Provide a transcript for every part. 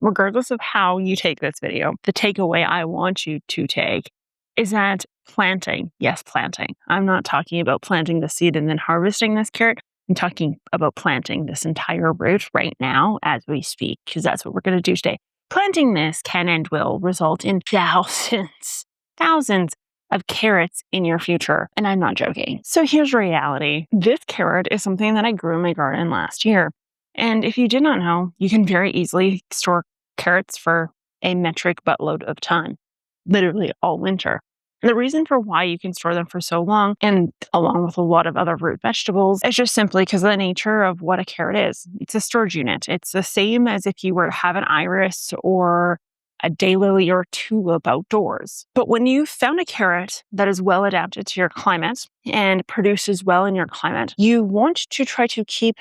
regardless of how you take this video, the takeaway I want you to take is that planting, yes, planting. I'm not talking about planting the seed and then harvesting this carrot. I'm talking about planting this entire root right now as we speak, because that's what we're going to do today. Planting this can and will result in thousands of carrots in your future. And I'm not joking. So here's reality. This carrot is something that I grew in my garden last year. And if you did not know, you can very easily store carrots for a metric buttload of time, literally all winter. The reason for why you can store them for so long, and along with a lot of other root vegetables, is just simply because of the nature of what a carrot is. It's a storage unit. It's the same as if you were to have an iris or a daylily or a tulip outdoors. But when you found a carrot that is well adapted to your climate and produces well in your climate, you want to try to keep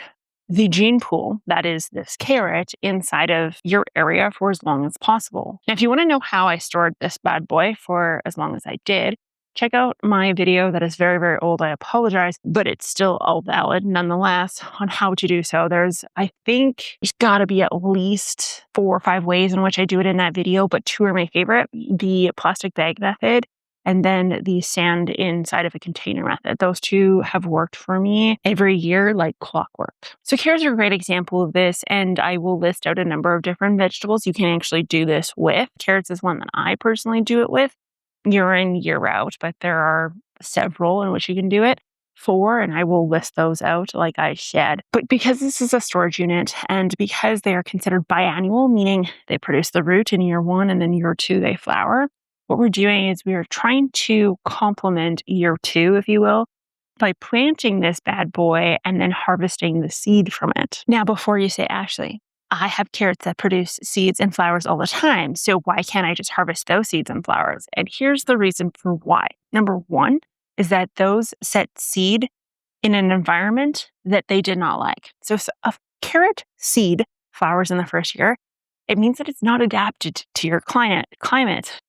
the gene pool, that is this carrot, inside of your area for as long as possible. Now, if you want to know how I stored this bad boy for as long as I did, check out my video that is very, very old. I apologize, but it's still all valid nonetheless on how to do so. I think there's got to be at least 4 or 5 ways in which I do it in that video, but 2 are my favorite. The plastic bag method and then the sand inside of a container method. Those 2 have worked for me every year like clockwork. So carrots are a great example of this, and I will list out a number of different vegetables you can actually do this with. Carrots is one that I personally do it with year in, year out, but there are several in which you can do it for, and I will list those out like I said. But because this is a storage unit and because they are considered biennial, meaning they produce the root in year 1 and then year 2 they flower, what we're doing is we are trying to complement year 2, if you will, by planting this bad boy and then harvesting the seed from it. Now, before you say, Ashley, I have carrots that produce seeds and flowers all the time, so why can't I just harvest those seeds and flowers? And here's the reason for why. Number 1 is that those set seed in an environment that they did not like. So if a carrot seed flowers in the first year, it means that it's not adapted to your climate.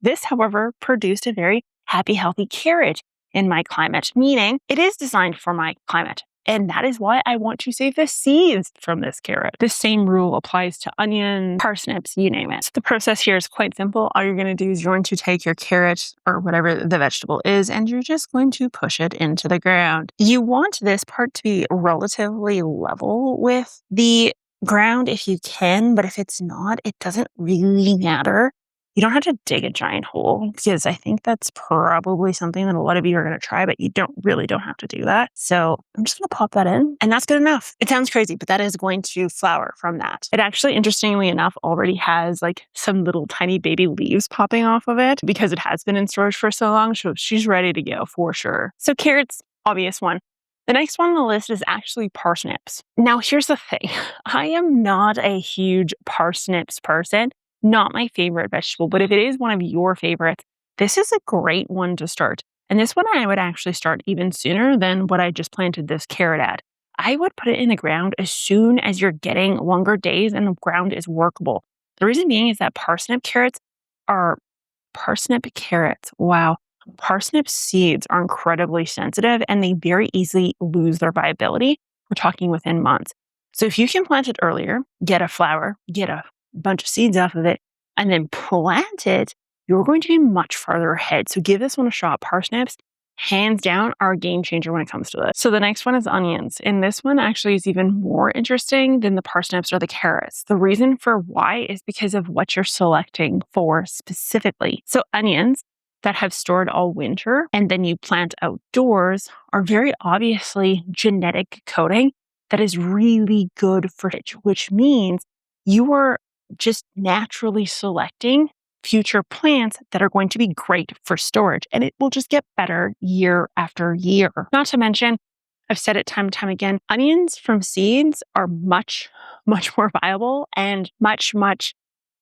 This, however, produced a very happy, healthy carrot in my climate, meaning it is designed for my climate. And that is why I want to save the seeds from this carrot. The same rule applies to onions, parsnips, you name it. So the process here is quite simple. All you're going to do is you're going to take your carrot or whatever the vegetable is, and you're just going to push it into the ground. You want this part to be relatively level with the ground if you can, but if it's not, it doesn't really matter. You don't have to dig a giant hole, because I think that's probably something that a lot of you are going to try, but you don't have to do that. So I'm just going to pop that in, and that's good enough. It sounds crazy, but that is going to flower from that. It actually, interestingly enough, already has like some little tiny baby leaves popping off of it because it has been in storage for so long. So she's ready to go for sure. So carrots, obvious one. The next one on the list is actually parsnips. Now, here's the thing. I am not a huge parsnips person. Not my favorite vegetable, but if it is one of your favorites, this is a great one to start. And this one I would actually start even sooner than what I just planted this carrot at. I would put it in the ground as soon as you're getting longer days and the ground is workable. The reason being is that parsnip carrots, wow. Parsnip seeds are incredibly sensitive and they very easily lose their viability. We're talking within months. So if you can plant it earlier, get a flower, get a bunch of seeds off of it, and then plant it, you're going to be much farther ahead. So give this one a shot. Parsnips, hands down, are a game changer when it comes to this. So the next one is onions. And this one actually is even more interesting than the parsnips or the carrots. The reason for why is because of what you're selecting for specifically. So onions that have stored all winter and then you plant outdoors are very obviously genetic coding that is really good for it, which means you are just naturally selecting future plants that are going to be great for storage, and it will just get better year after year. Not to mention, I've said it time and time again, onions from seeds are much more viable and much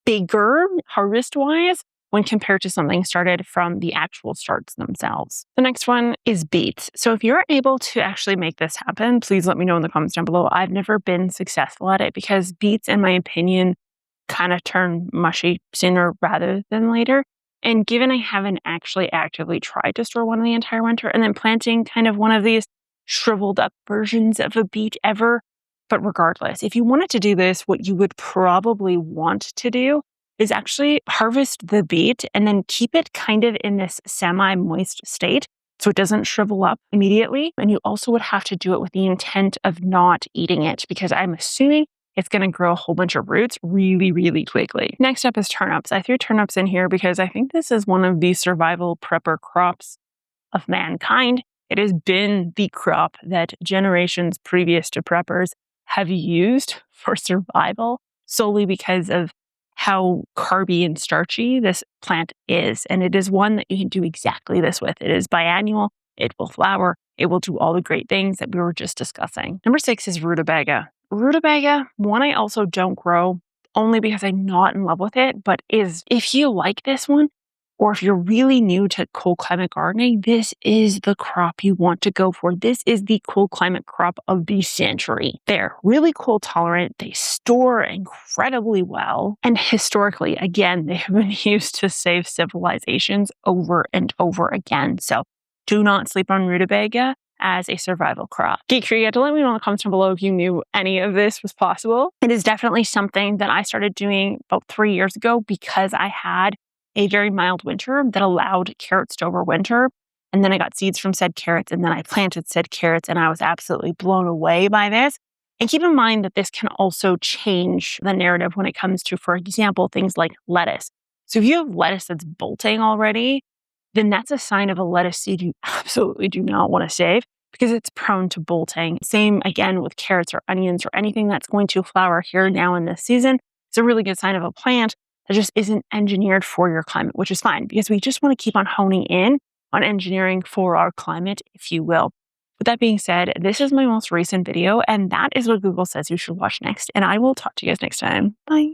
bigger harvest-wise when compared to something started from the actual starts themselves. The next one is beets. So if you're able to actually make this happen, please let me know in the comments down below. I've never been successful at it because beets, in my opinion, kind of turn mushy sooner rather than later. And given I haven't actually actively tried to store one in the entire winter and then planting kind of one of these shriveled up versions of a beet ever, But regardless, if you wanted to do this, what you would probably want to do is actually harvest the beet and then keep it kind of in this semi-moist state so it doesn't shrivel up immediately. And you also would have to do it with the intent of not eating it, because I'm assuming it's going to grow a whole bunch of roots really, really quickly. Next up is turnips. I threw turnips in here because I think this is one of the survival prepper crops of mankind. It has been the crop that generations previous to preppers have used for survival solely because of how carby and starchy this plant is. And it is one that you can do exactly this with. It is biennial, it will flower, it will do all the great things that we were just discussing. Number 6 is rutabaga. Rutabaga, one I also don't grow only because I'm not in love with it, but if you like this one, or if you're really new to cold climate gardening, this is the crop you want to go for. This is the cold climate crop of the century. They're really cold tolerant. They store incredibly well. And historically, again, they have been used to save civilizations over and over again. So do not sleep on rutabaga as a survival crop. Geek Tree, you have to let me know in the comments down below if you knew any of this was possible. It is definitely something that I started doing about 3 years ago because I had a very mild winter that allowed carrots to overwinter. And then I got seeds from said carrots, and then I planted said carrots, and I was absolutely blown away by this. And keep in mind that this can also change the narrative when it comes to, for example, things like lettuce. So if you have lettuce that's bolting already, then that's a sign of a lettuce seed you absolutely do not want to save because it's prone to bolting. Same again with carrots or onions or anything that's going to flower here now in this season. It's a really good sign of a plant that just isn't engineered for your climate, which is fine because we just want to keep on honing in on engineering for our climate, if you will. With that being said, this is my most recent video, and that is what Google says you should watch next. And I will talk to you guys next time. Bye.